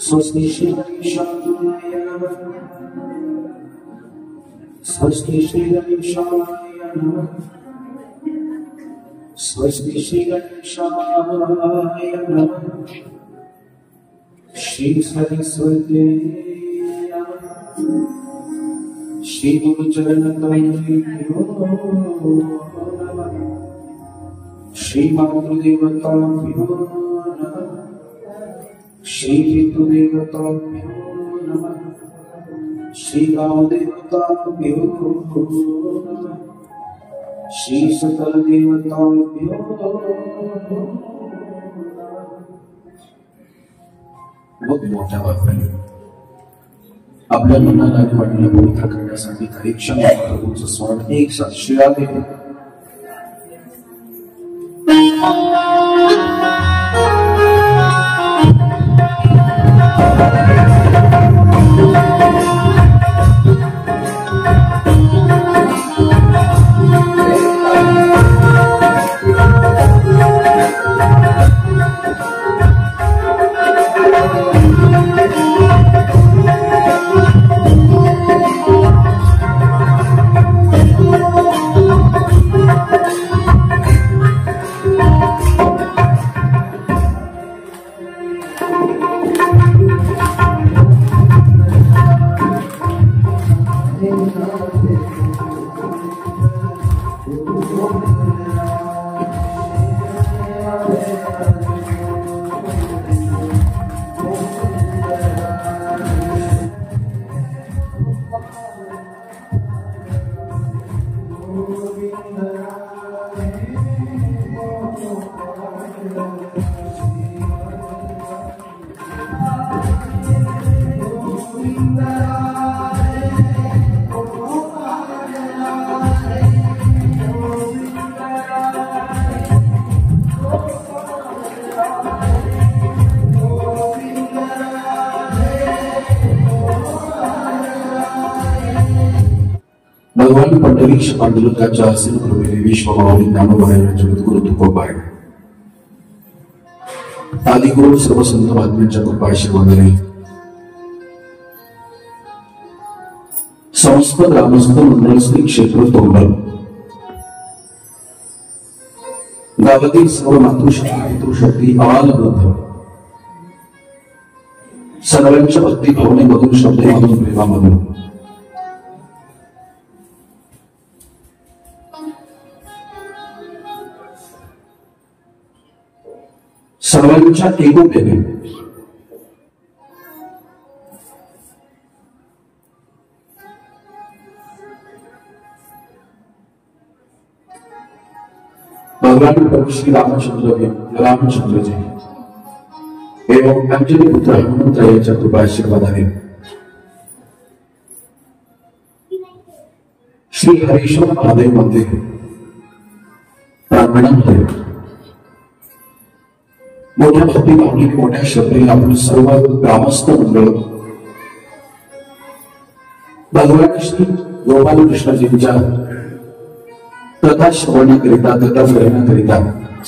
स्वस्ति श्री गणेशाय नमः। स्वस्ति श्री गणेशाय नमः। स्वस्ति श्री गणेशाय नमः। श्री सरस्वती नमः। श्री गुरुचरण कमलेभ्यो नमः। श्री मातृदेवताभ्यो नमः। श्री पितृदेवताभ्यो नमः। श्री गांवदेवताभ्यो नमः। श्री सकल देवताभ्यो बहुत मोठ्या वाक्याने आपल्या मनाला आणि वाणीला पवित्र करण्यासाठी काही क्षण प्रभूचं स्मरण एक साथ शिळा देतो. भगवान पंढरीक्ष पांडुरंगाच्या असीम कृपेने विश्वमाऊली ज्ञानोबा जगद्गुरु तुकोबा आदिगुरु सर्व संत महात्म्यांच्या कृपा आशीर्वादाने संस्थ ग्रामस्थ मंडळ श्री क्षेत्र तोंडल गावातील सर्व मातृशक्ती पितृशक्ती अवाल वृद्ध सर्वांच्या भक्ती भावनेमधून श्रद्धेमधून प्रेमामधून सर्वांच्या एकोप्याने भगवान प्रभु श्री रामचंद्र जी एवं अंजनी पुत्र हनुमंतरायाच्या कृपा आशीर्वादाने श्री हरीश्वर महादेव मंदिर प्रांगणामध्ये मोठ्या भक्ती भावनेने मोठ्या श्रद्धेने आपण सर्व ग्रामस्थ मंडळ भगवान श्री गोपाल कृष्णजींच्या कथा श्रवणाकरिता कथा फिरण्याकरिता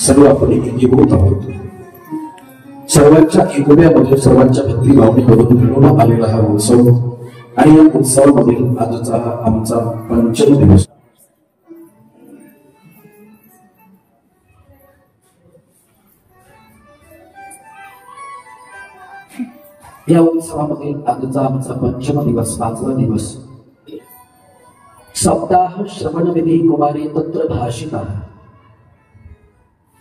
सर्व आपण एकीभूत आहोत. सर्वांच्या एकोप्यामध्ये सर्वांच्या भक्ती भावनेमधून मिळवून आलेला हा उत्सव आणि या उत्सवामधील आजचा आमचा पंचम दिवस. या उत्सवामधील आजचा आमचा पंचम दिवस 5वा दिवस सप्ताह श्रवण विधी कुमारी तंत्र भाषिका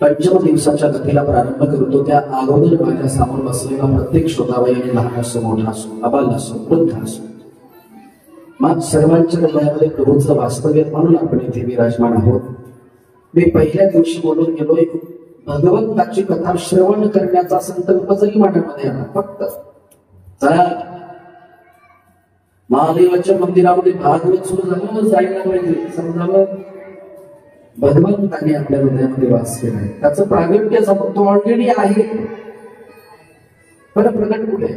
पंचम दिवसाच्या कथेला प्रारंभ करतो. त्या अगोदर माझ्या समोर बसलेला प्रत्येक श्रोतावयाने लहान असो मोठा असो अबाल असो वृद्ध असो मग सर्वांच्या हृदयामध्ये प्रभूंचं वास्तव्य म्हणून आपण इथे विराजमान आहोत. मी पहिल्या दिवशी बोलून गेलोय भगवंताची कथा श्रवण करण्याचा संकल्प जरी मनामध्ये आला फक्त चला महादेवाच्या मंदिरामध्ये भागवत सुरू झालं जायला पाहिजे समजावं भगवंताने आपल्या हृदयामध्ये वास केलाय त्याचं प्रागट्य तो ऑलरेडी आहे पण प्रगट कुठे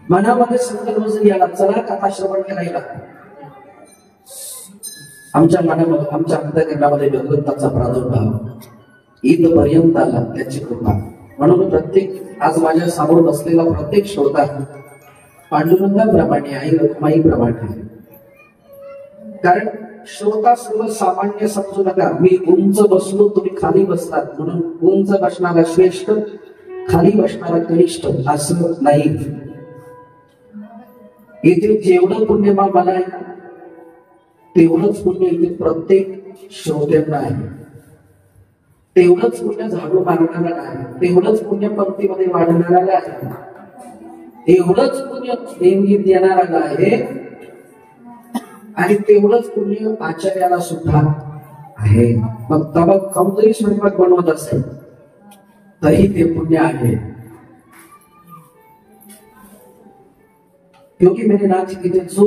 मनामध्ये संकल्प जरी आला चला कथा श्रवण करायला आमच्या मनामध्ये आमच्या अंतःकरणामध्ये भगवंताचा प्रादुर्भाव इथपर्यंत आला त्याची कृपा. म्हणून प्रत्येक आज माझ्या समोर बसलेला प्रत्येक श्रोता पांडुरंगाप्रमाणे आहे रखुमाईप्रमाणे आहे. कारण श्रोता सर्व सामान्य समजू नका. मी उंच बसलो तुम्ही खाली बसलात म्हणून उंच बसणारा श्रेष्ठ खाली बसणारा कनिष्ठ असं नाही. इथे जेवढं पुण्य मला आहे तेवढंच पुण्य इथे प्रत्येक श्रोत्यांना आहे. तेवढंच पुण्य झाडू मारणारा आहे. तेवढंच पुण्य पंक्तीमध्ये वाढणारा आहे. एवढंच पुण्य देणगी देणारा आहे आणि तेवढंच पुण्य आचार्याला सुद्धा आहे. मग तबा कमजोरी स्वरूपात बनवत असेल तरी ते पुण्य आहे. क्योंकि मेरे नाथ की जो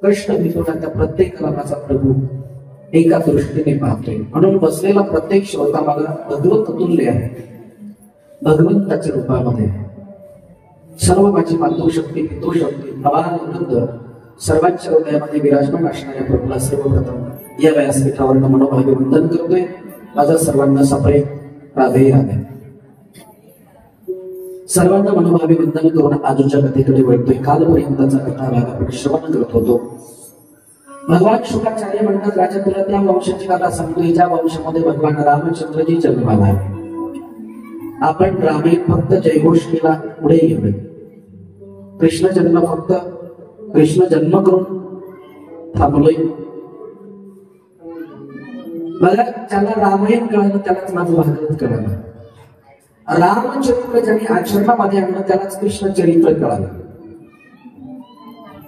कष्ट मिटवला त्या प्रत्येकाला माझा प्रभू एका दृष्टीने पाहतोय. म्हणून बसलेला प्रत्येक श्रोता मला भगवंत तुल्य आहे. भगवंताच्या रूपामध्ये सर्व माझी मातृशक्ती पितृशक्ती अवाल वृद्ध सर्वांच्या हृदयामध्ये विराजमान असणाऱ्या प्रभूला सर्वप्रथम या व्यासपीठावर मनोभावे वंदन करतोय. माझा सर्वांना सप्रेम राधे राधे. सर्वांना मनोभावे वंदन करून आजच्या कथेकडे वळतोय. कालपर्यंतचा कथा भाग आपण श्रवण करत होतो. भगवान शुक्राचार्य म्हणतात राजा तुला त्या वंशाची कथा सांगतोय ज्या वंशामध्ये भगवान रामचंद्रजी जन्माला आहे. आपण रामायण फक्त जयघोष केला पुढे गेले. कृष्ण जन्म फक्त कृष्ण जन्म करून थांबलोय. मला ज्याला रामायण कळलं त्यालाच माझं भागवत कळलं. रामचरित्र ज्यांनी आचरणामध्ये आणलं त्यालाच कृष्ण चरित्र कळलं.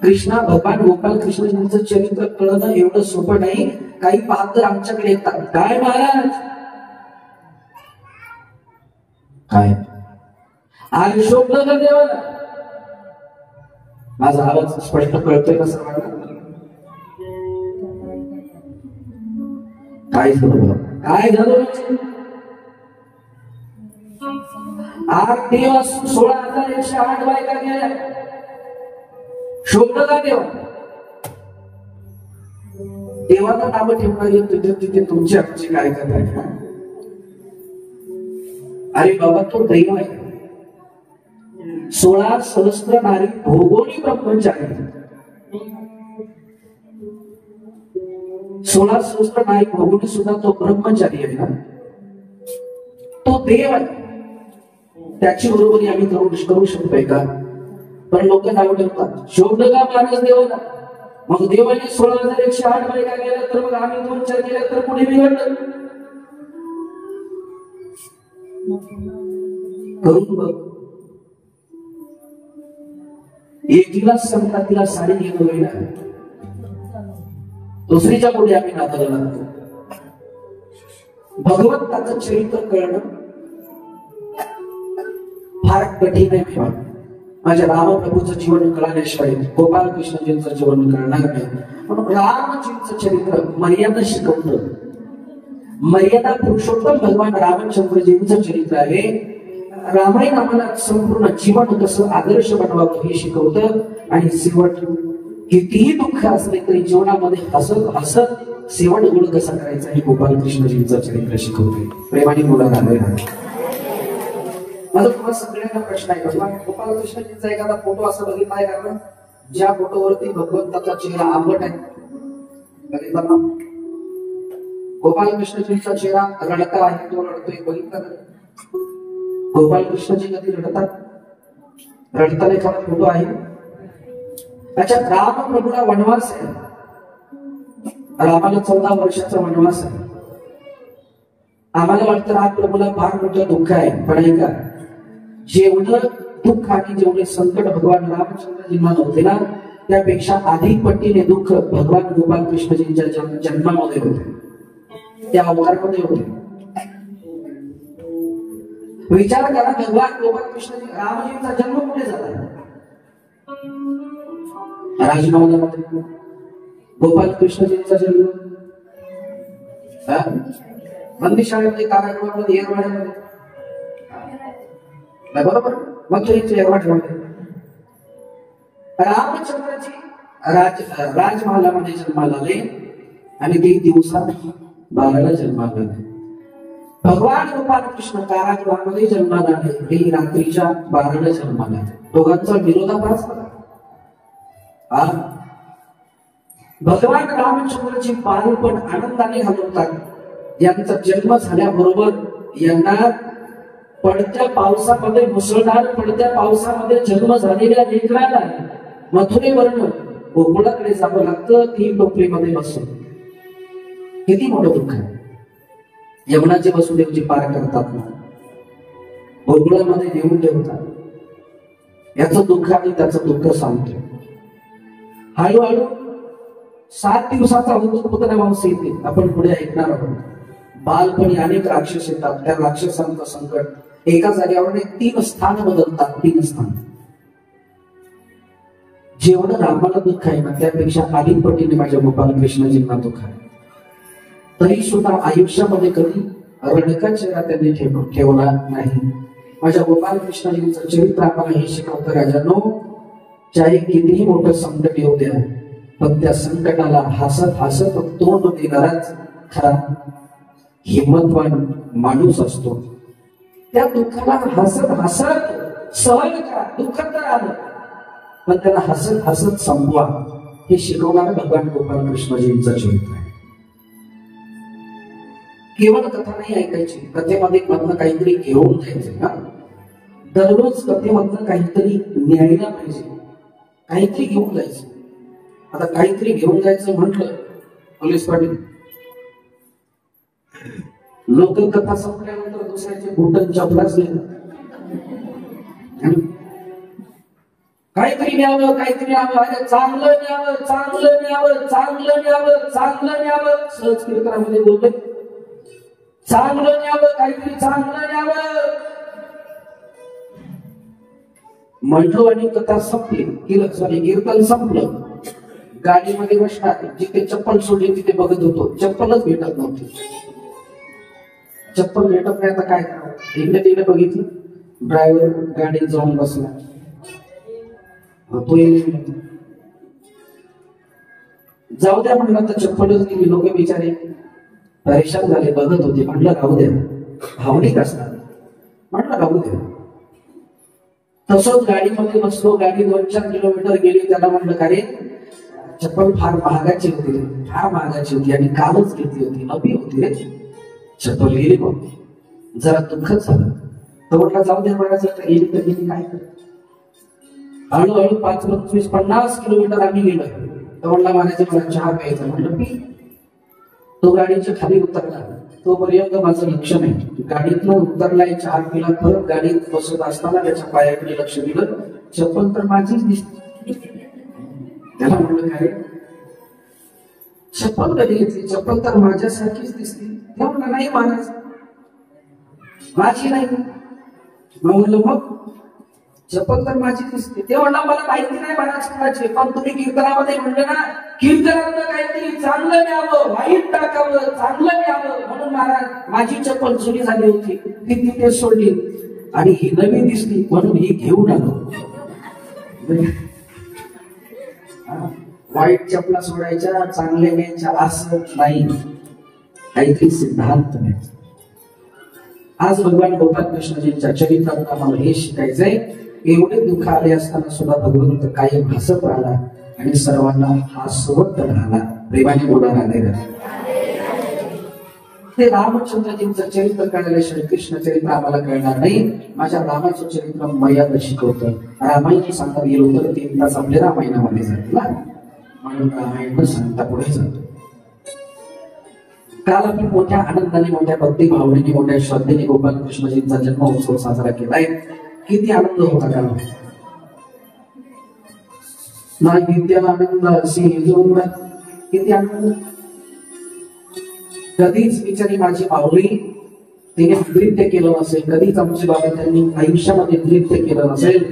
कृष्णा भगवान गोपाल कृष्णजींचं चरित्र कळणं एवढं सोपं नाही. काही पाहत आमच्याकडे येतात काय महाराज काय आज शोभलं का देवाला. माझा आवाज स्पष्ट कळतोय का सर्वांना. काय झालं काय झालं 8 दिवस 16,108 बायका गेल्या. शोभलं का देव देवाला नाव ठेवणारी तिथे तिथे तुमची आमची काय करताय? अरे बाबा, तो दैव आहे. 16 सहस्त्र नारी भोगोनी ब्रह्मचारी. 16 सहस्त्र नारी भोगोनी सुद्धा तो ब्रह्मचारी आहे ना, तो देव आहे. त्याची बरोबरी आम्ही करू शकतोय का? पण लोक नाव ठेवतात, शोधलं का माणूस देवाला? मग देवाने 16,108 बायका गेल्या तर मग आम्ही 2-4 केल्या तर कुठे बिघडलं? करून बघ. एकीला संक्रांतीला साडी घेऊन गेला, दुसरीच्या पुढे आम्ही नादाला लागतो. भगवंताचं चरित्र कळणं फार कठीण आहे. माझ्या रामप्रभूचं जीवन कळण्याशिवाय गोपाल कृष्णजींचं जीवन कळणार नाही. म्हणून रामजींचं चरित्र मर्यादा शिकवतं. मर्यादा पुरुषोत्तम भगवान रामचंद्रजींचं चरित्र आहे. रामायण आम्हाला संपूर्ण जीवन कसं आदर्श बनवावं हे शिकवतं. आणि शेवट कितीही दुःख असले तरी जीवनामध्ये हसत हसत शेवट गुण कसा करायचा हे गोपाल कृष्णजींचं चरित्र शिकवते. प्रेमाने बोला रामायण. माझा तुम्हाला सगळ्यांना प्रश्न आहे, भगवान गोपाल कृष्णजींचा एखादा फोटो असं बघितला आहे का? ज्या फोटोवरती भगवंताचा चेहरा आंबट आहे, बघितला ना? गोपाल कृष्णजींचा चेहरा रडका आहे, तो रडतोय, बघितला का? गोपाल कृष्णजी कधी रडतात? रडताना एखादा फोटो आहे? अच्छा, राम प्रभूला वनवास आहे. रामाला 14 वर्षाचा वनवास आहे. आम्हाला वाटतं राम प्रभूला फार मोठं दुःख आहे, पण ऐका, जेवढं दुःख आणि जेवढे संकट भगवान रामचंद्रजींना होते ना, त्यापेक्षा अधिक पटीने दुःख भगवान गोपाल कृष्णजींच्या जन्मामध्ये होते, त्या अवतारामध्ये होते. विचार करा, भगवान गोपाल कृष्णजी रामजींचा जन्म कुठे झाला? राजमहालामध्ये. गोपाल कृष्णजींचा जन्म मंदिशाळेमध्ये, कारागृहामध्ये, येरवाड्यामध्ये, बरोबर? मग तो इथे येरवाड्यामध्ये. रामचंद्रजी राजमहालामध्ये जन्माला आले आणि ते दिवसा 12ला जन्माला आले. भगवान गोपाल कृष्ण कारागृहामध्ये जन्माला आले, ते रात्रीच्या 12ला जन्माला आले. दोघांचा विरोधाभास करा. भगवान रामचंद्रजी बालपण आनंदाने घालवतात. यांचा जन्म झाल्याबरोबर यांना पडत्या पावसामध्ये, मुसळधार पडत्या पावसामध्ये जन्म झालेल्या लेकराला मथुरेवरनं गोकुळाकडे जावं लागतं, 3 टोपलीमध्ये बसून. किती मोठं दुःख आहे. यमुनाचे वसुदेवजी पार करतात ना, गोकुळामध्ये देऊन ठेवतात. याचं दुःख आणि त्याचं दुःख सांगतो. हळूहळू 7 दिवसाचा पुत्र मांस येते, आपण पुढे ऐकणार आहोत. बालपणी अनेक राक्षस येतात, त्या राक्षसांचं संकट एका जागेवर 3 स्थान बदलतात. 3 स्थान. जेवढं रामाला दुःख आहे ना, त्यापेक्षा अधिक पटीने माझ्या गोपाल कृष्णजींना दुःख आहे. तरी सुद्धा आयुष्यामध्ये कधी रडका चेहरा त्यांनी ठेवला नाही. माझ्या गोपाल कृष्णजींचं चरित्र आम्हाला हे शिकवतं, राजांनो, चाहे कितीही मोठं संकट येऊ द्या, पण त्या संकटाला हसत हसत तोंड देणाराच खरा हिंमतवान माणूस असतो. त्या दुःखाला हसत हसत सहन करा. दुःख तर आलं, पण त्याला हसत हसत संपवा, हे शिकवणारं भगवान गोपाल कृष्णजींचं चरित्र आहे. केवळ कथा नाही ऐकायची, कथेमध्ये मधनं काहीतरी घेऊन जायचं ना. दररोज कथेमधनं काहीतरी न्यायला पाहिजे, काहीतरी घेऊन जायचं. आता काहीतरी घेऊन जायचं म्हटलं, पोलीस पाटील लोक कथा संपल्यानंतर दुसऱ्याचे बुटन चपलाच काहीतरी न्यावं, काहीतरी न्यावं, अरे चांगलं न्यावं, चांगलं न्यावं, चांगलं न्यावं, चांगलं न्यावं. सहज कीर्तनामध्ये बोलले, चांगलं न्यावं, काहीतरी चांगलं न्यावं म्हटलो आणि कथा संपली. कीर्तन संपलं. गाडीमध्ये बसणार, जिथे चप्पल सोडली तिथे बघत होतो, चप्पलच भेटत नव्हती. चप्पल भेटत नाही, आता काय करावं? इकडे तिकडे बघितलं, ड्रायव्हर गाडीत जाऊन बसला. तो जाऊ द्या म्हणलं तर चप्पलच गेली. लोक बिचारे परेशान झाले, बघत होते. म्हणलं राहू द्या, भावनिक असतात, म्हणलं राहू द्या. तसंच गाडीमध्ये बसलो. गाडी 2-4 किलोमीटर गेली. त्याला म्हणलं का रे, चप्पल फार महागाची होती, फार महागाची होती आणि कालच घेतली होती, नवी होती रे, चप्पल गेली बघ. जरा दुःखच झालं. तो म्हटला जाऊ दे, म्हणायचं गेली तर गेली, काय कर. हळूहळू 5, 25, 50 किलोमीटर आम्ही गेलो. तो म्हणला म्हणायचं मला चहा प्यायचा. म्हणलं पी. तो गाडीच्या खाली उतरला. तोपर्यंत माझं लक्ष नाही. गाडीतनं उतरलाय, चहा पिला, परत गाडीत बसत असताना त्याच्या पायाकडे लक्ष दिलं. चप्पल तर माझीच दिसते. त्याला म्हणलं काय, चप्पल कधी घेतली? चप्पल तर माझ्यासारखीच दिसते. त्या म्हणलं नाही, महाराज माझी नाही. म्हणलं मग चप्पल तर माझी दिसते. ते म्हणलं मला माहिती नाही महाराज कोणाची, पण तुम्ही कीर्तनामध्ये म्हणलं ना, कीर्तनातलं काहीतरी चांगलं न्यावं, वाईट टाकावं, चांगलं न्यावं, म्हणून महाराज माझी चप्पल जुनी झाली होती, ती तिथे सोडली आणि ही नवी दिसली म्हणून ही घेऊन आलो. वाईट चपला सोडायच्या, चांगले न्यायच्या असं नाही, काहीतरी सिद्धांत नाही. आज भगवान गोपाल कृष्णजींच्या चरित्रात आम्हाला हे शिकायचंय. एवढे दुःख आले असताना सुद्धा भगवंत कायम हसत राहिला आणि सर्वांना हास्यवत राहिला. प्रेमाने बोलायला नाही. ते रामचंद्रजींचं चरित्र कळाले, श्रीकृष्ण चरित्र आम्हाला कळणार नाही. माझ्या रामाचं चरित्र मर्यादा शिकवतं. रामायण सांगता गेलो तर 3 तास आपल्या रामायणामध्ये जातो, म्हणून रामायण सांगता पुढे जातो. काल आपण मोठ्या आनंदाने, मोठ्या भक्ती भावनेने, मोठ्या श्रद्धेने गोपाल कृष्णजींचा जन्म उत्सव साजरा केलाय. किती आनंद होता काल. किती आनंद. कधीच बिचारी माझी माऊली तिने नृत्य केलं नसेल, कधीच आमचे बाबा त्यांनी आयुष्यामध्ये नृत्य केलं नसेल.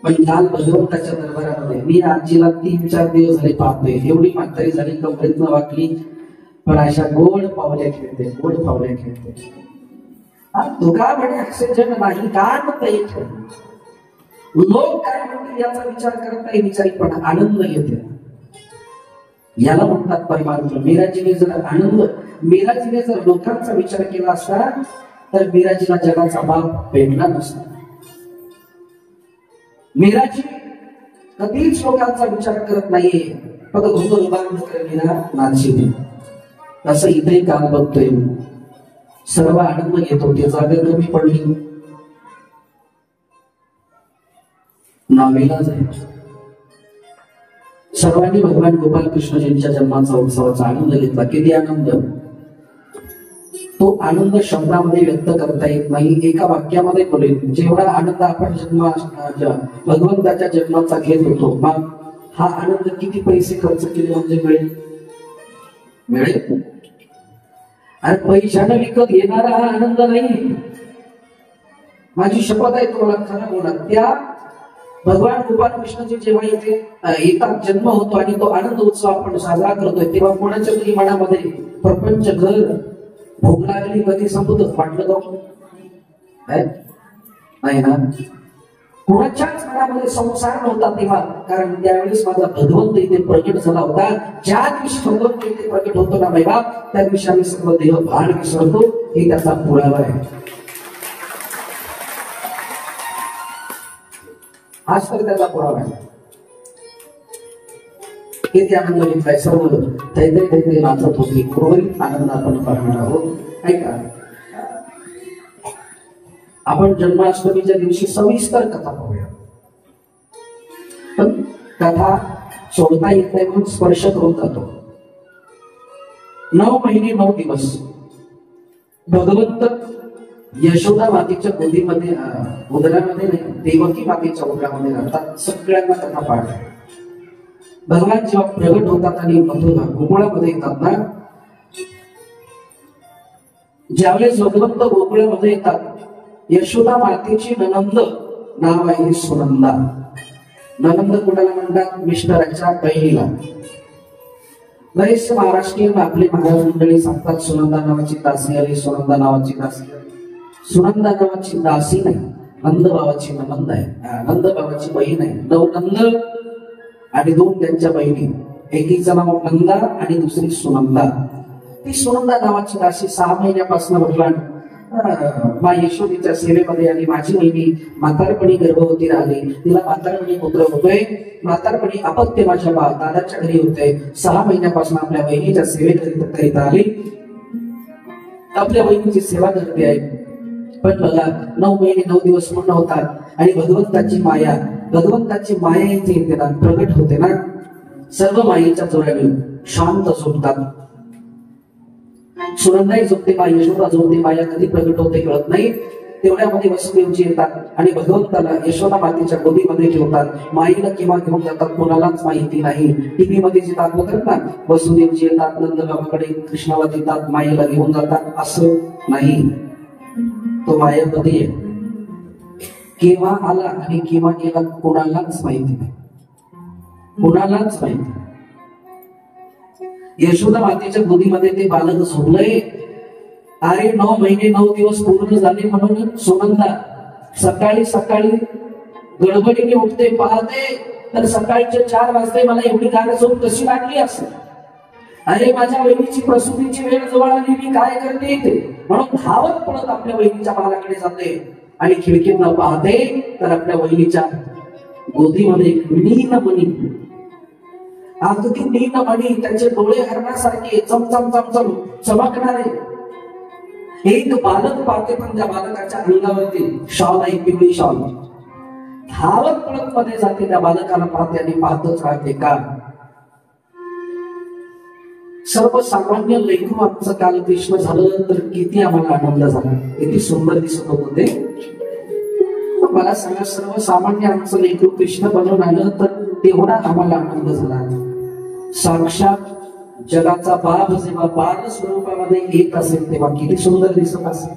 पण काल भगवंताच्या दरबारामध्ये मी आजीला 3-4 दिवस झाले पाहतोय. एवढी म्हातारी झाली, कमरेतनं वाकली, पण अशा गोड पावल्या खेळते, गोड पावल्या खेळते. तुका म्हणे ऑक्सिजन नाही, काय म्हणता येत, लोक काय म्हणतील याचा विचार करत नाही, विचारी पण आनंद येते. याला म्हणतात परमार्थ. मीराजीने जर लोकांचा विचार केला असता तर मीराजीला जगाचा बाप भेटला नसता. मीराजी कधीच लोकांचा विचार करत नाहीये, फक्त घुमून मीरा नाचीने. तसं इथे काल बघतोय, सर्व आनंद घेतो. ते जागा कमी पडली, नावेलाच आहे. सर्वांनी भगवान गोपाल कृष्णजींच्या जन्माचा उत्सवाचा आनंद घेतला. किती आनंद. तो आनंद शब्दामध्ये व्यक्त करता येत नाही, एका वाक्यामध्ये बोलेल. जेवढा आनंद आपण भगवंताच्या जन्माचा घेत होतो, मग हा आनंद किती पैसे खर्च केले म्हणजे मिळेल. आणि पैशाने विकत घेणारा हा आनंद नाही. माझी शपथ आहे तुम्हाला, खरं बोला. त्या भगवान गोपाल कृष्णजी जेव्हा इथे येतात, जन्म होतो आणि तो आनंद उत्सव आपण साजरा करतोय, तेव्हा कोणाच्या तरी मनामध्ये प्रपंच, घर, भूक लागली, कधी संपत वाटलं जाऊ नाही ना. कोणाच्याच मनामध्ये संसार नव्हता तेव्हा, कारण त्यावेळेस माझा भगवंत इथे प्रकट झाला होता. ज्या दिवशी भगवंत इथे प्रकट होतो ना बाबा, त्या दिवशी आम्ही सर्व देह भान विसरतो. हे त्याचा पुरावा आहे. आज तर त्याचा पुरावा आहे. किती आनंद घेतलाय. सर्व थैथे नाचत होती. उर्वरित आनंद आपण पाहणार आहोत. ऐका, आपण जन्माष्टमीच्या दिवशी सविस्तर कथा पाहूया. पण कथा सोडता येत नाही म्हणून स्पर्श करून जातो. 9 महिने 9 दिवस भगवंत यशोदा मातेच्या गोदीमध्ये, उदरामध्ये नाही, देवकी मातेच्या उदरामध्ये राहतात. सगळ्यांना कथा पाठ आहे. भगवान जेव्हा प्रगट होतात आणि मथुरा गोकुळामध्ये येतात ना, ज्यावेळेस भगवंत गोकुळामध्ये येतात, यशोदा मातेची ननंद नाव आहे सुनंदा. ननंद कुणाला म्हणतात? मिस्टरांच्या बहिणीला. बरेचसे महाराष्ट्रीयन आपले महाराज मंडळी सांगतात सुनंदा नावाची दासी आली, सुनंदा नावाची दासी आली. सुनंदा नावाची दासी नाही, नंद बाबाची ननंद आहे, नंद बाबाची बहीण आहे. नवनंद आणि दोन त्यांच्या बहिणी, एकीचं नाव नंदा आणि दुसरी सुनंदा. ती सुनंदा नावाची दासी 6 महिन्यापासून भगवान मा यशोदेच्या सेवेमध्ये आणि माझी बहिणी म्हातारपणी गर्भवती राहिली. तिला म्हातारपणी पुत्र होतोय, म्हातारपणी अपत्य माझ्या दादाच्या घरी होते. 6 महिन्यापासून आपल्या बहिणीच्या सेवेकरीत आली, आपल्या बहिणीची सेवा करते आहे. पण मला 9 महिने 9 दिवस पूर्ण होतात आणि भगवंताची माया येते ना, प्रगट होते ना. सर्व मायेच्या जोराने शांत झोपतात. सुनंदाई झोपते, माय यशोदा झोपते. माया कधी प्रगट होते कळत नाही. तेवढ्यामध्ये वसुदेवजी येतात आणि भगवंताला यशोदा मातेच्या गोदीमध्ये ठेवतात. माईला केव्हा घेऊन जातात कोणालाच माहिती नाही. टीव्ही मध्ये जे दाखवत करतात, वसुदेवजी येतात, नंदबाबाकडे कृष्णाला देतात, माईला घेऊन जातात, असं नाही. तो मायापती आहे. केव्हा आला आणि केव्हा गेला कोणालाच माहिती नाही, कोणालाच माहिती. यशोदा मातेच्या गोदीमध्ये ते बालक झोपलंय. अरे 9 महिने 9 दिवस पूर्ण झाले म्हणून सुनंदा सकाळी सकाळी गडबडीने उठते, पाहते तर सकाळचे 4 वाजता. मला एवढी गाढ झोप कशी लागली असेल? अरे माझ्या बहिणीची प्रसूतीची वेळ जवळ आली, मी काय करते ते म्हणून धावत पळत आपल्या बहिणीच्या बाळाकडे जाते आणि खिडकीतून पाहते तर आपल्या बहिणीच्या गोदीमध्ये नीलमणी, अगदी नीलमणी, त्याचे डोळे हरणासारखे चमचम चमचम चमकणारे एक बालक पाहते. पण त्या बालकाच्या अंगावरती शॉल आहे, पिवळी शॉल. धावत पळत मध्ये जाते, त्या बालकाला पाहते आणि पाहतच राहते. का सर्वसामान्य लेकरू आमचं काल कृष्ण झालं तर किती आम्हाला आनंद झाला, किती सुंदर दिसत होत ते. मला सांगा, सर्वसामान्य आमचं लेकरू कृष्ण बनवून आलं तर तेवढा आम्हाला आनंद झाला. साक्षात जगाचा बाप जेव्हा बाल स्वरूपामध्ये येत असेल तेव्हा किती सुंदर दिसत असेल.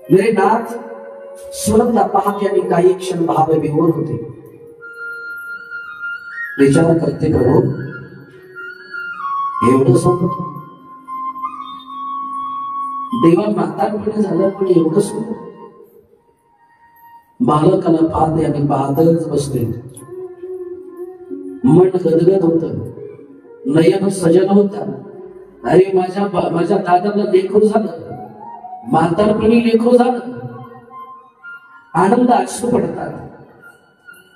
मेरे नाथ सुनंदा पाहते आणि काही क्षण भावविभोर होते. विचार करते, प्रभू एवढं सुंदर देवा म्हातारपणे झालं पण एवढं सुंदर. बालकाला पाहते आणि पाहतच बसते. मन गदगद होत, नयन सजन होता. अरे माझ्या दादाला लेकरू झालं, म्हातारपणी लेकरू झालं. आनंद अश्रू पडतात.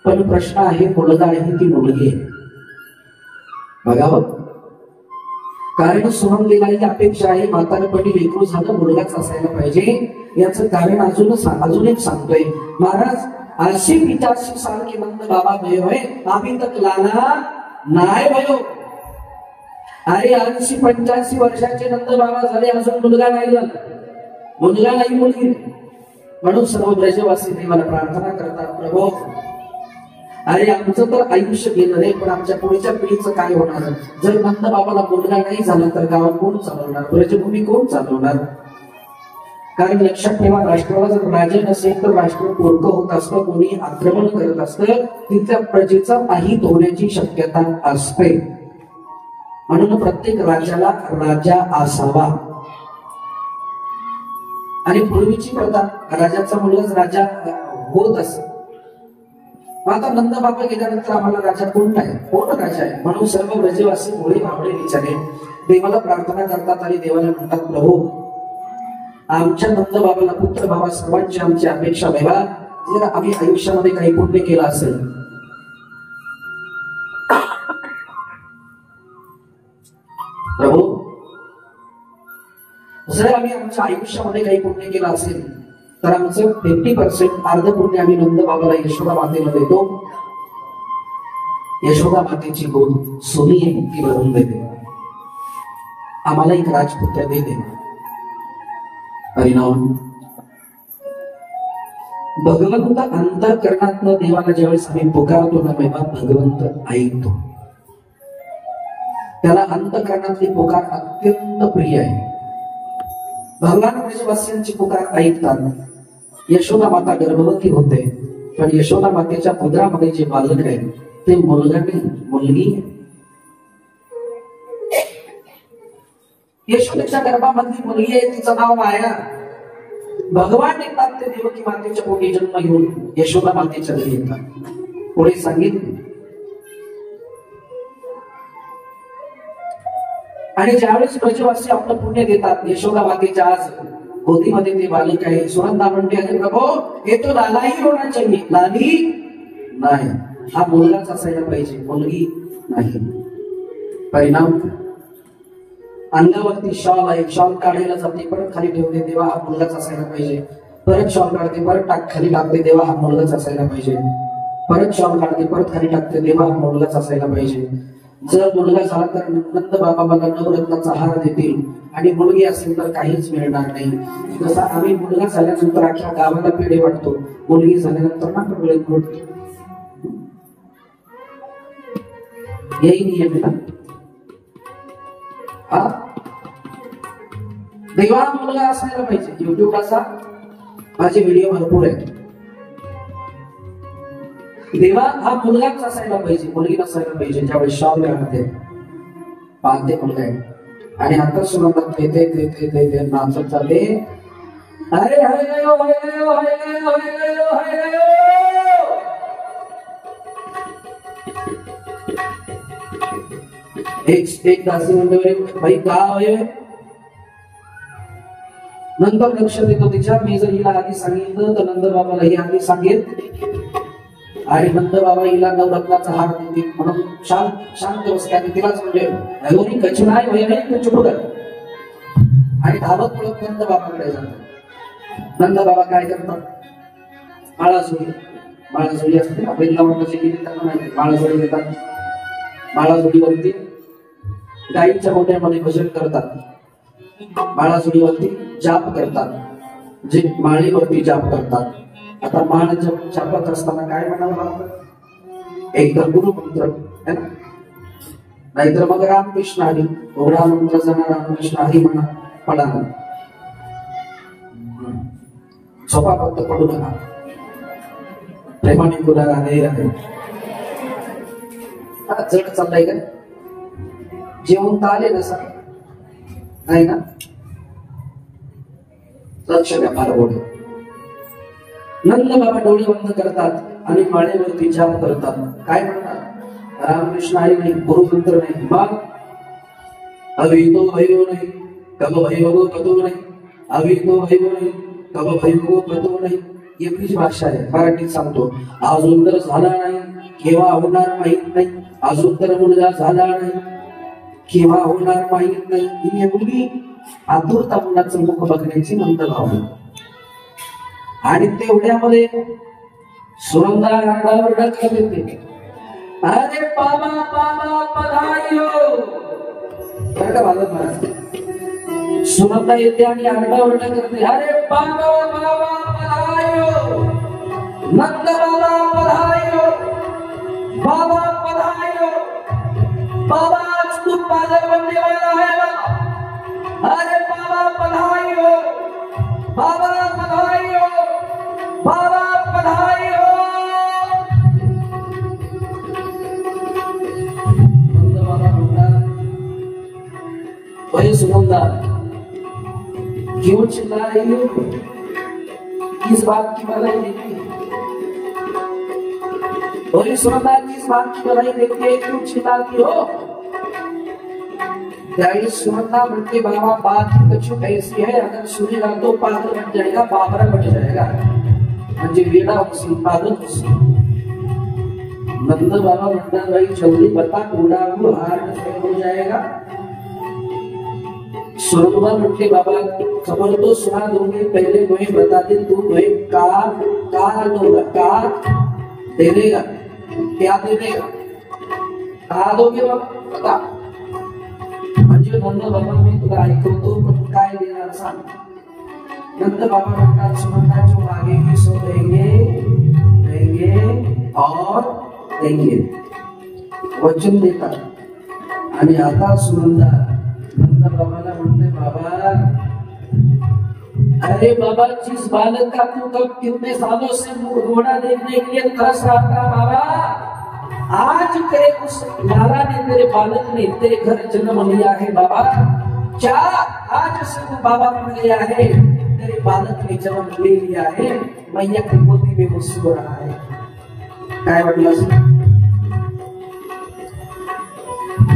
पण प्रश्न आहे, मुलगा आहे की मुलगी आहे? बघावं. कारण सुनंदेला ही अपेक्षा आहे, म्हातारपणी लेकरू झालं, मुलगाच असायला पाहिजे. याचं कारण अजून एक सांगतोय महाराज. 80-85 साल के नंद बाबा भयो है, अभी तक लाला नाही भयो. अरे 80-85 वर्षाचे नंद बाबा झाले, अजून मुलगा नाही झाला, मुलगा नाही मुलगी. म्हणून सर्व ब्रजवासी देवाला प्रार्थना करतात, प्रभू अरे आमचं तर आयुष्य गेलं रे, पण आमच्या पुढच्या पिढीचं काय होणार? जर नंद बाबाला मुलगा नाही झाला तर गाव कोण चालवणार, ब्रजभूमी कोण चालवणार? कारण लक्षात ठेवा, राष्ट्राला जर राजा नसेल तर राष्ट्र पोरकं होत असतं, कोणी आक्रमण करत असतं, तिथल्या प्रजेचा अहित होण्याची शक्यता असते. म्हणून प्रत्येक राज्याला राजा असावा. आणि पूर्वीची प्रथा राजाचा मुलगाच राजा होत असत. आता नंद बाबा गेल्यानंतर आम्हाला राजा कोण नाही, कोण राजा आहे? म्हणून सर्व ब्रजवासी मुळे भावडे विचारे देवाला प्रार्थना करतात आणि देवाला म्हणतात, प्रभू आमच्या नंद बाबाला पुत्र भावा सर्वांची आमची अपेक्षा ठेवा. जर आम्ही आयुष्यामध्ये काही पुण्य केलं असेल, प्रभू जर आम्ही आमच्या आयुष्यामध्ये काही पुण्य केलं असेल तर आमचं 50% अर्ध पुण्य आम्ही नंद बाबाला यशोदा मातेला देतो. यशोदा मातेची गोद सोनी ती भरून देते, आम्हाला एक राजपुत्र दे दे. परिणाम भगवंत अंतःकरणातनं देवाला ज्यावेळेस आम्ही पुकारतो ना, तेव्हा भगवंत ऐकतो. त्याला अंतःकरणातली पुकार अत्यंत प्रिय आहे. भगवान ब्रजवासियांची पुकार ऐकतात. यशोदा माता गर्भवती होते, पण यशोदा मातेच्या उदरामध्ये जे बालक आहे ते मुलगा नाही, मुलगी आहे. यशोदेच्या गर्भामधली मुलगी आहे, तिचं नाव माया. भगवान येतात ते देवकी मातेच्या पोटी जन्म घेऊन यशोदा मातेच्या घरी येतात. पुढे सांगितले. आणि ज्यावेळेस ब्रजवासी आपलं पुण्य देतात, यशोदा मातेच्या आज गोदीमध्ये ते बालक आहे. सुनंदा म्हणते, अरे प्रभो हे तो लाला ही होना चाहिए. लाली नाही, हा मुलगाच असायला पाहिजे, मुलगी नाही. परिणाम अंगावरती शॉल आहे, शॉल काढायला जाते, परत खाली ठेवते, देवा हा मुलगाच असायला पाहिजे. परत शॉल काढते, परत खाली टाकते, देवा हा मुलगाच असायला पाहिजे. परत शॉल काढते, परत खाली टाकते, देवा हा मुलगाच असायला पाहिजे. जर मुलगा झाला तर नंद बाबा मला नवरत्नाचा हार देतील, आणि मुलगी असेल तर काहीच मिळणार नाही. जसं आम्ही मुलगा झाल्यानंतर अख्ख्या गावाला पेढे वाटतो, मुलगी झाल्यानंतर ना मिळत नव्हतं. यही नियम है ना. हा देवा मुलगा असायला पाहिजे. युट्यूब असा माझे व्हिडिओ भरपूर आहेत. देवा हा मुलगाच असायला पाहिजे, मुलगी नसायला पाहिजे. ज्यावेळेस शॉल घालते पाहते मुलगा आहे, आणि आता सुनंदा येते नाचत चालले. अरे हाय गयो हाय गयो हाय गयो हाय गयो हाय गयो. एक दासी म्हणते, भाई का आहे. नंतर लक्ष देतो तिच्या. मी जर हिला आधी सांगितलं तर नंद बाबाला ही आधी सांगेल, आणि नंद बाबा हिला नवरत्नाचा हार देतील. म्हणून शांत बसते तिलाच म्हणजे कचनाय वय चुप कर, आणि धावत पळत नंद बाबाकडे जातात. नंद बाबा काय करतात, माळाजोडी असते ना, वृंदावनाची गेली त्यांना माहिती. माळाजोडी देतात, माळाजोडीवरती गाईच्या मोठ्यामध्ये भजन करतात, माळाजोडीवरती जाप करतात, जे माळेवरती जाप करतात. आता माळ जापत असताना काय म्हणावं लागतं, एकतर गुरुमंत्र है ना, नाहीतर मग रामकृष्ण हरी. एवढा मंत्र जण रामकृष्ण हरी म्हणा पडा, सोपा फक्त पडू नका, प्रेमाने गुन्हा राहणे. आता जड चाललंय का, जेवण तर आले ना सर, नाही ना, लक्ष द्या फार बोल. नंद बाबा डोळे बंद करतात आणि माळेवरती जाप करतात. काय म्हणतात, रामकृष्ण हरी नाही, गुरुमंत्र नाही, मग अवितो भयो नाही कब भयो कतो नाही, अवितो भयो नाही कब भयो कतो नाही. एवढीच भाषा आहे. मराठीत सांगतो, अजून तर झाला नाही, केव्हा होणार माहित नाही. अजून तर मुलगा झाला नाही, केव्हा होणार माहित नाही. ही एवढी आतुरता मुलाचं मुख बघण्याची नंद भावना. आणि तेवढ्यामध्ये सुनंदा आरडाओरडा करत येते, अरे बाबा बाबा पधारियो. सुनंदा येते आणि आरडाओरडा करते, अरे बाबा बाबा पधारियो, नंद बाबा पधारियो, बाबा पधारियो. बाबा आज तू पालक बनने वाला है बाबा. अरे बाबा पधारियो, बाबा पधारियो, बाबा पधारियो. नंद बाबा म्हणतात, भाई सुनंदा क्यों चिल्ला रही हो, किस बात की बधाई देती है. भाई सुनंदा किस बात की बधाई देती है, क्यों चिल्लाती हो. त्यावेळेस सुनंदा म्हणते, बाबा बात कुछ ऐसी है, अगर सुनेगा तो पागल बन जाएगा, बाबरा बन जाएगा, म्हणजे वेडा होशील, पागल होशील. नंद बाबा म्हणतात, भाई जल्दी बता, उड़ाऊ हार हो जाएगा. सुनंदा म्हणते, बाबा खबर तो सुना दूंगी, पहले तुम्हें बता दे, तू तुम्हें का दोगा, का दे देगा, क्या दे देगा, का दोगे बाबा बता. म्हणजे नंद बाबा मी तुला ऐकवतो, पण काय देणार सांग. नंद बाबा म्हणतात, सुनंदा जो मांगेगी सो देंगे, देंगे और देंगे. वचन देतात. आणि आता सुनंदा नंद बाबाला म्हणते, बाबा अरे बाबा जिस बालक का तू कब कितने सालों से घोड़ा देखने के लिए तरस रहा था बाबा, आज तेरे उस लाला ने, तेरे बालक ने तेरे घर जन्म लिया है बाबा. क्या आज से तू बाबा बन गया है, तेरे बालक ने जन्म ले लिया है. मैया की गोदी में वो सो रहा है. काय वाटलं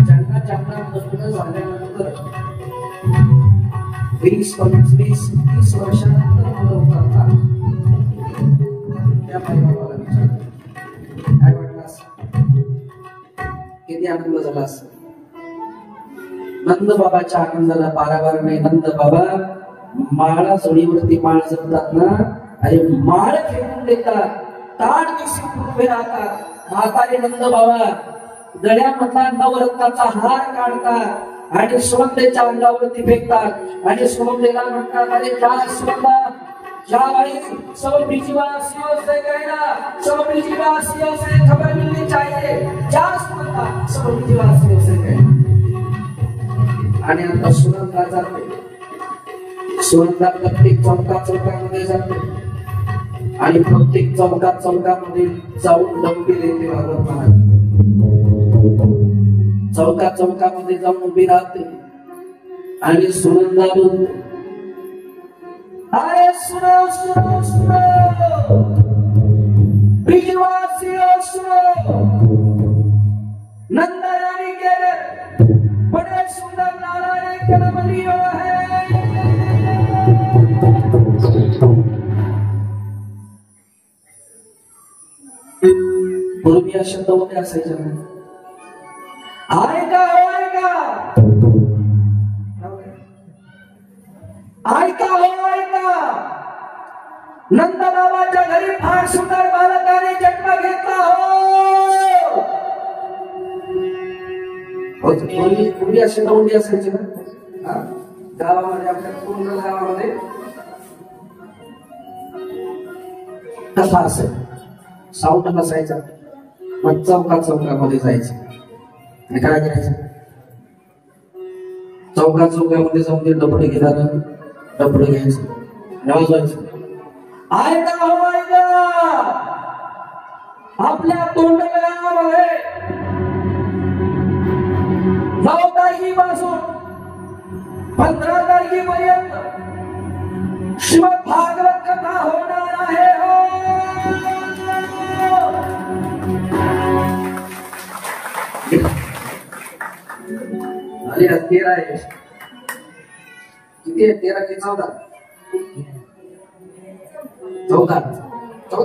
ज्यांना ज्यांना लग्न झाल्यानंतर 20, 25, 30 वर्षानंतर मुलं होतात त्या बाबाला विचार काय वाटलं किती आनंद झाला असं. नंद बाबाच्या आनंदाला पारावार नाही. नंद बाबा माळा जोडीवरती माळ जपतात ना, अरे माळ फेकून देतात, ताट दिवशी उभे राहतात. म्हातारे नंद बाबा गळ्यामधला नवरत्नाचा हार काढतात आणि सुगंधेच्या अंगावरती फेकतात आणि सुगंधेला म्हणतात, अरे क्या सुगंधा क्या भाई सब ब्रिजवासियों से कहना, सब ब्रिजवासियों से खबर मिलनी चाहिए, क्या सुगंधा सब ब्रिजवासियों से कहना. आणि आता सुगंधा जाते, सुगंधा प्रत्येक चौकामध्ये जाते आणि प्रत्येक चौकामध्ये जाऊन डबके देते. चौकामध्ये जाऊन उभी राहते आणि सुगंधा बोलते, अरे सुनो सुनो सुनो ब्रिजवासियों सुनो, नंदा रानी के बड़े सुंदर नारायण कलमलियो है. पूर्वी या शब्दामध्ये असायच्या ना, ऐका नंदबाबाच्या घरी फार सुंदर बालकाने जन्म घेतला हो. पूर्वी अशी नवली असायची ना गावामध्ये, आपल्या पूर्ण गावामध्ये कथा असेल, साऊंड नसायचा. मग चौकामध्ये जायचं आणि काय करायचं, चौकामध्ये जाऊन ते डबडे घेणार, डबडे घ्यायचं, वाजवायचं. ऐका आपल्या तोंडगळ्यामध्ये 9 तारखेपासून 15 तारखेपर्यंत श्रीमद भागवत कथा होणार आहे हो. अरे 13 आहे, किती आहे? 13 की 14? 14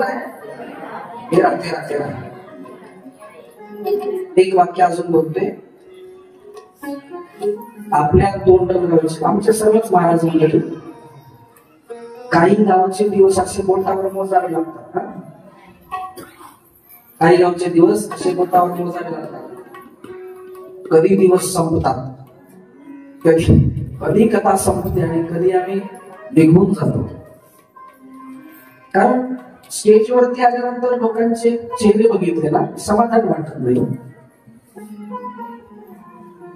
आहे. 13. एक वाक्य अजून बोलते. आपल्या तोंड आमच्या सर्वच महाराज मंडळी, काही गावचे दिवस असे बोटावर मोजावे लागतात. काही गावचे दिवस असे बोटावर मोजावे लागतात. कधी दिवस संपतात, कधी कथा संपते आणि कधी आम्ही निघून जातो. कारण स्टेजवरती आल्यानंतर लोकांचे चेहरे बघितले ना, समाधान वाटत नाही.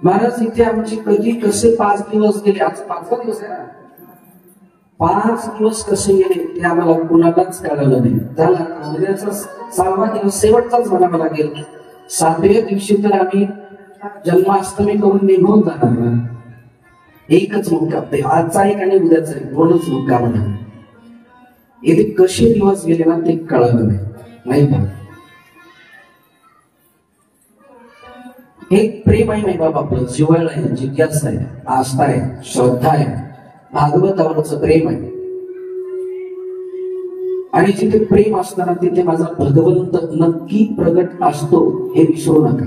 महाराज इथे आमची कधी कसे 5 दिवस गेले, आज 5वा दिवस आहे ना, 5 दिवस कसे गेले ते आम्हाला कुणालाच कळलं नाही. झाला उद्याचा 6वा दिवस शेवटचाच म्हणावा लागेल. 7व्या दिवशी तर आम्ही जन्माष्टमी करून निघून जाणार. एकच मुक्काम, आजचा एक आणि उद्याचा एक, 2च मुक्काम. इथे कसे दिवस गेले ना ते कळलं नाही का. एक प्रेम आहे नाही बाबा, आपलं जिव्हाळा आहे, जिज्ञासा आहे, आस्था आहे, श्रद्धा आहे, भागवतावरचं प्रेम आहे. आणि जिथे प्रेम असताना तिथे माझा भगवंत नक्की प्रगट असतो हे विसरू नका.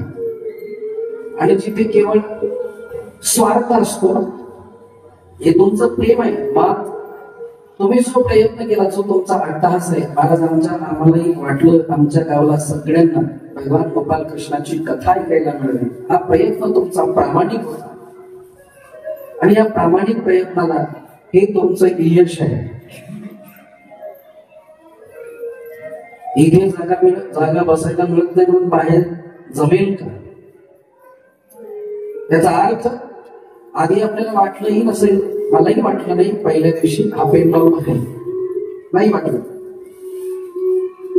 आणि जिथे केवळ स्वार्थ असतो हे तुमचं प्रेम आहे. मग तुम्ही जो प्रयत्न केला, जो तुमचा अट्टहास आहे, महाराज आम्हालाही वाटलं, आमच्या गावाला सगळ्यांना भगवान गोपाल कृष्णाची कथा ऐकायला मिळाली. हा प्रयत्न तुमचा प्रामाणिक होता आणि या प्रामाणिक प्रयत्नाला हे तुमचं यश आहे. इथे जागा बसायला मिळत नाही म्हणून बाहेर जमेल का, याचा अर्थ आधी आपल्याला वाटलंही नसेल, मलाही वाटलं नाही पहिल्या दिवशी हा पेन लावून नाही वाटलं.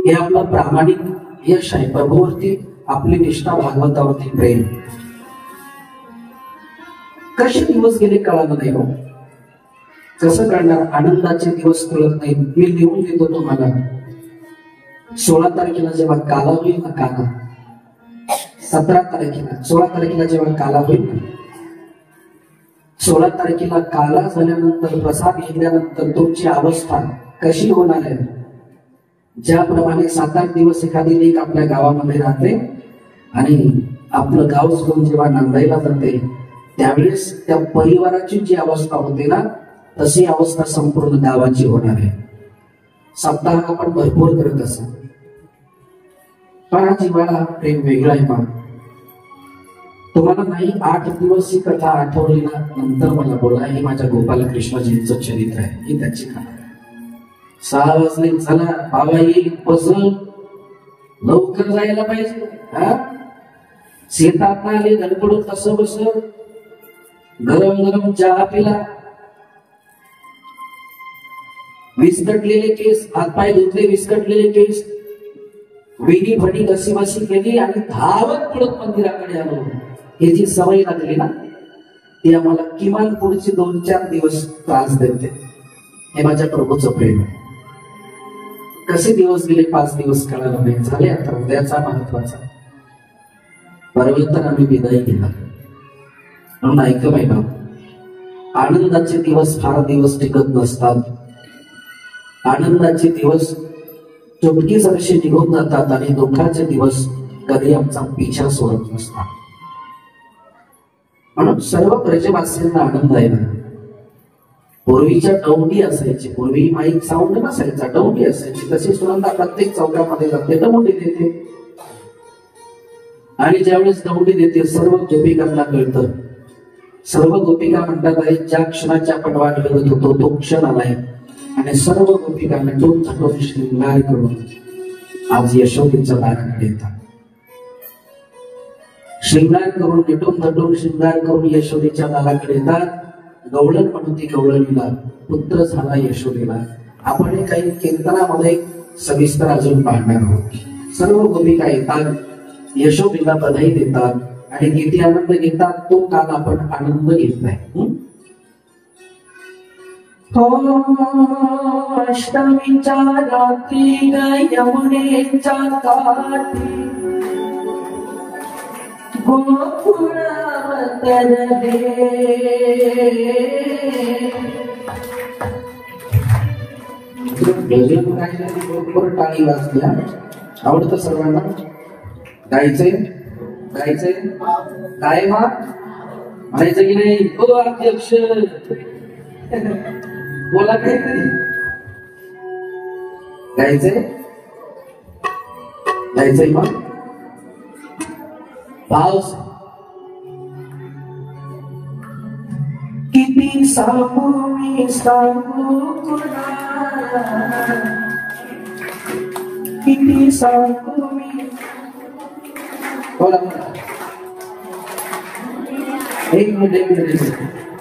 हे आपलं प्रामाणिक यश आहे. प्रभूवरती आपली निष्ठा, भागवतावरती प्रेम. कसे दिवस गेले कळालं नाही हो. कसं कळणार? आनंदाचे दिवस कळत नाही. मी लिहून देतो तुम्हाला. 16 तारखेला जेव्हा काला होईल ना, काला 17 तारखेला 16 तारखेला जेव्हा काला होईल ना, 16 तारखेला काला झाल्यानंतर प्रसाद घेतल्यानंतर तुमची अवस्था कशी होणार आहे? ज्याप्रमाणे 7-8 दिवस एखादी लेक आपल्या गावामध्ये राहते आणि आपलं गाव सोडून जेव्हा नांदायला जाते त्यावेळेस त्या परिवाराची जी अवस्था होते ना, तशी अवस्था संपूर्ण गावाची होणार आहे. सप्ताह आपण भरपूर करत असतो, पण जिव्हाळा प्रेम वेगळा आहे. पण तुम्हाला नाही 8 दिवस ही कथा आठवली ना, नंतर मला बोला, हे माझ्या गोपालकृष्णजींचं चरित्र आहे, ही त्याची कथा. 6 वाजले, चला बाबा येईल, बस लवकर जायला पाहिजे. शेतात आले धडपडून, कसं बस गरम गरम चहा पिला, विस्कटलेले केस, हातपाय धुतले, विस्कटलेले केस, वेणी फणी कशी बशी केली आणि धावत पडत मंदिराकडे आलो. हे जी सवय लागली ना, ती आम्हाला किमान पुढचे 2-4 दिवस त्रास देते. हे माझ्या प्रभूचं प्रेम. कसे दिवस गेले 5 दिवस कळालं नाही. झाले आता उद्याचा महत्वाचा परमेश्वर आम्ही विदाई केला. म्हणून ऐक बाई बाप, आनंदाचे दिवस फार दिवस टिकत नसतात. आनंदाचे दिवस चुटकी सरशी निघून जातात आणि दुःखाचे दिवस कधी आमचा पिछा सोडत नसतात. म्हणून सर्व प्रजेवासीयांना आनंद आहे ना. पूर्वीच्या डौंडी असायची, पूर्वी माईक साऊंड नसायचा, डौंडी असायची. तशी सुनंदा प्रत्येक चौकामध्ये जाते, डौंडी देते. आणि ज्यावेळेस डौंडी देते सर्व गोपिकांना कळतं. सर्व गोपिका म्हणतात, आहे ज्या क्षणाची आपण वाट बघत होतो तो क्षण आलाय. आणि सर्व गोपिका नटून थटून शृंगार करून आज यशोदेच्या दाराकडे येतात. श्रृंगार करून नटून थटून शृंगार करून यशोदेच्या दाराकडे येतात. गवळण म्हणून ती गवळणीला पुत्र झाला यशोदेला. आपण काही कीर्तनामध्ये सविस्तर अजून पाहणार आहोत. सर्व गोपिका येतात, यशोदेला बधाई देतात आणि किती आनंद घेतात तो काल आपण आनंद घेतलाय. अष्टमीच्या रात्री यमुनेच्या काठी गोकुळावतर भजन गायला बरोबर टाळी वाजल्या. आवडतं सर्वांना? गायचंय गायचंय काय मा म्हणायचं की नाही? हो अध्यक्ष बोला काहीतरी. गायचंय गायचंय मग पाऊस किती सांगू मी सांगू कुणाला, किती सांगू मी. बोला एक मिनिट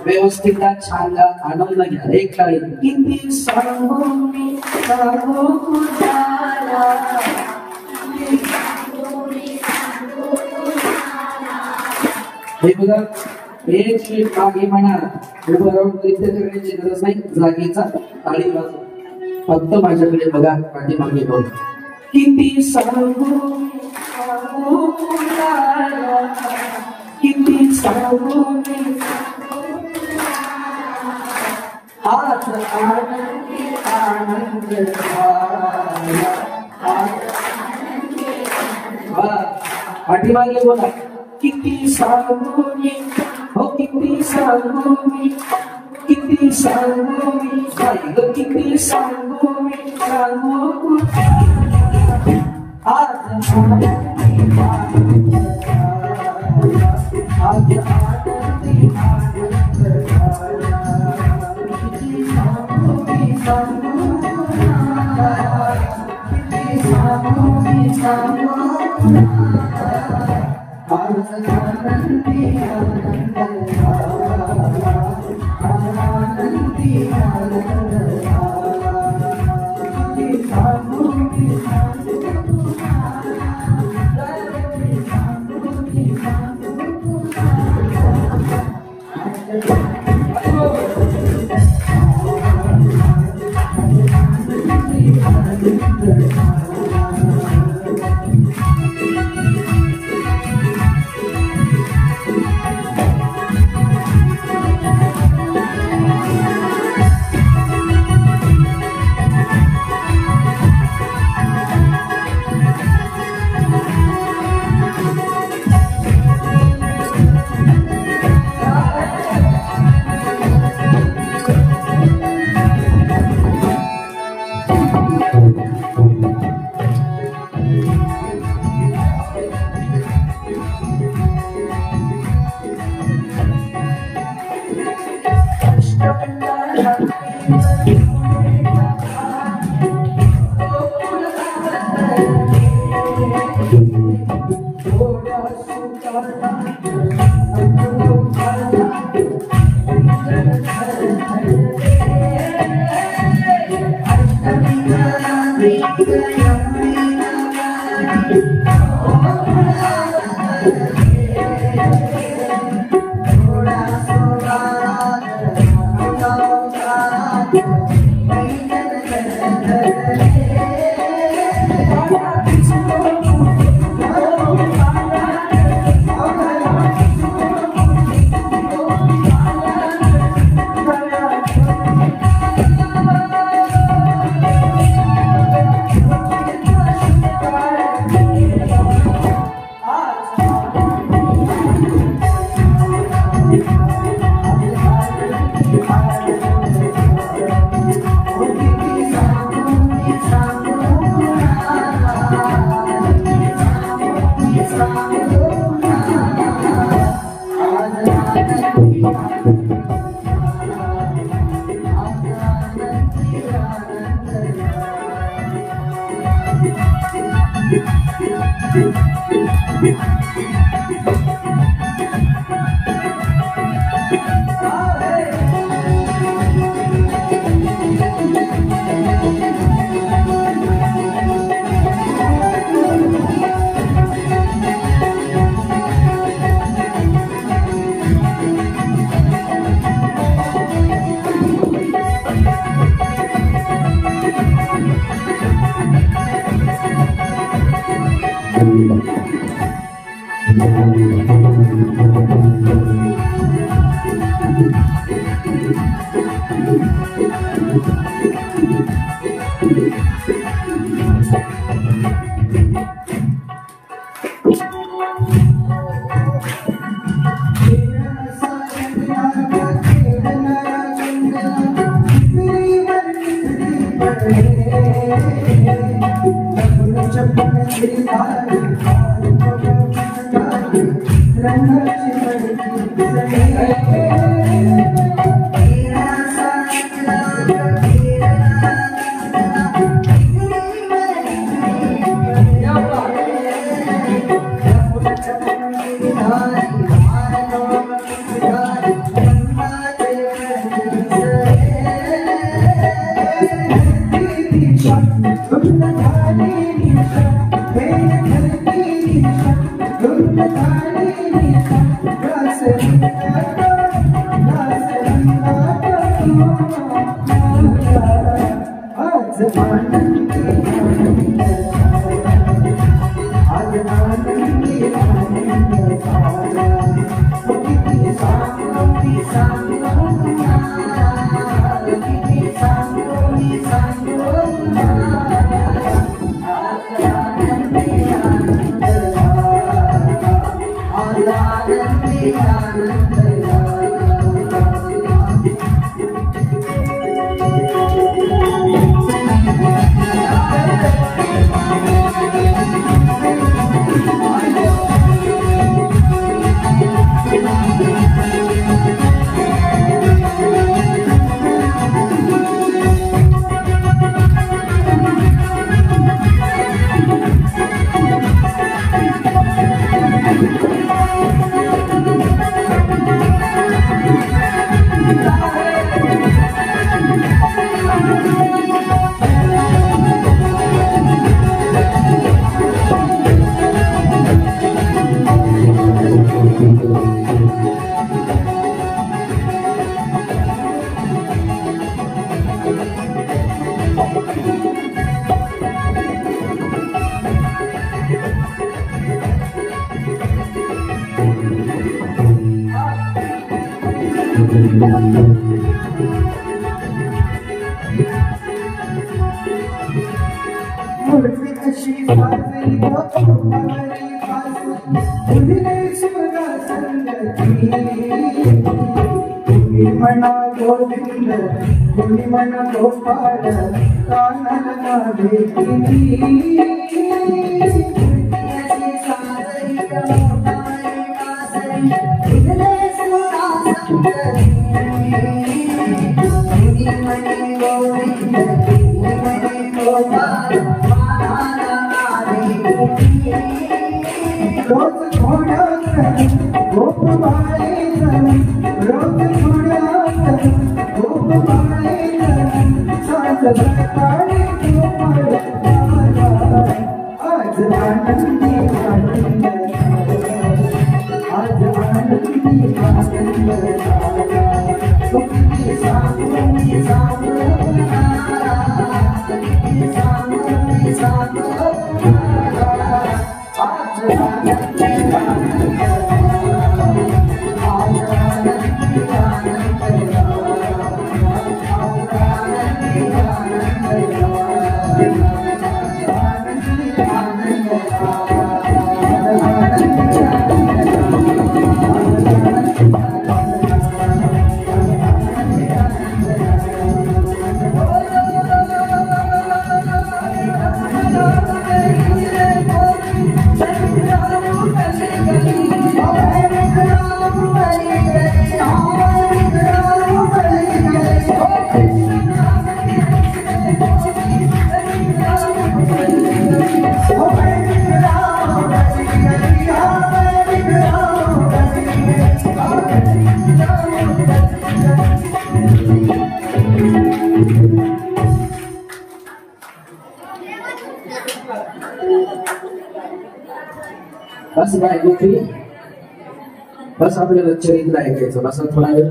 व्यवस्थित छान गा, आनंद घ्या. एक टाळी. किती सांगू मी सांगू कुणाला, हे बघा एक मिनिट मागे म्हणा. उभं राहून नृत्य करण्याची गरज नाही, जागेचा टाळी वाजवा. फक्त माझ्याकडे बघा, पाठीमागे बोल. किती सांगू सांगू कुणाला, किती सांगू मी. आज आनंदी आनंद पाठीमागे बोला. किती सांगू मी, हो किती सांगू मी, किती सांगू मी, किती सांगू मी सांगू. आज आनंदी आनंद, आज आनंदी आनंद. किती सांगू मी सांगू, किती सांगू मी सांगू. आज आनंदी आनंद, आनंदी आनंद. किती सांगू मी सांगू. मना गोविंद मना गोपाल कानन गोविंद रोज थोड्यात गोप बाळेचं रोज थोड्यात गोप बाळेचं साज सकाळी गोपाळ आज आनंदी आनंद आज आनंदी आनंद सुखी सागुनी सागुना सागुनी सागुना आज आनंदी आनंद आज आनंदी आनंद बस गायत्री बस आपल्याला चरित्र ऐकायचं बस थोडा वेळ